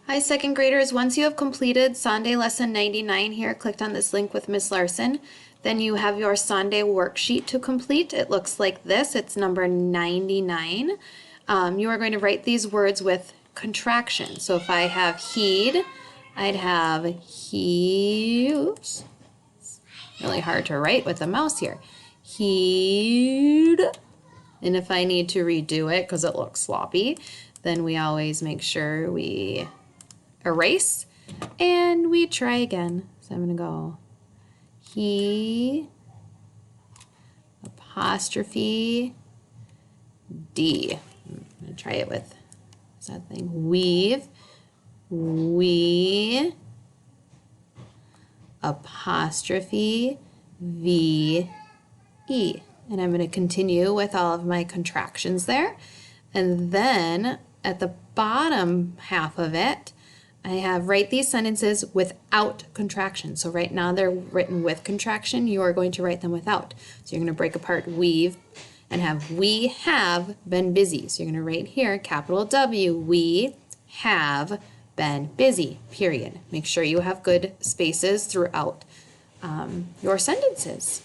Hi, second graders. Once you have completed Sunday lesson 99 here, clicked on this link with Miss Larson, then you have your Sunday worksheet to complete. It looks like this. It's number 99. You are going to write these words with contraction. So if I have heed, I'd have heed. Really hard to write with the mouse here. Heed. And if I need to redo it because it looks sloppy, then we always make sure we erase and we try again. So I'm going to go he apostrophe D. I'm going to try it with something. Weave, we apostrophe V E. And I'm going to continue with all of my contractions there. And then at the bottom half of it, I have write these sentences without contraction. So right now they're written with contraction. You are going to write them without. So you're going to break apart we've and have we have been busy. So you're going to write here, capital W, we have been busy, period. Make sure you have good spaces throughout your sentences.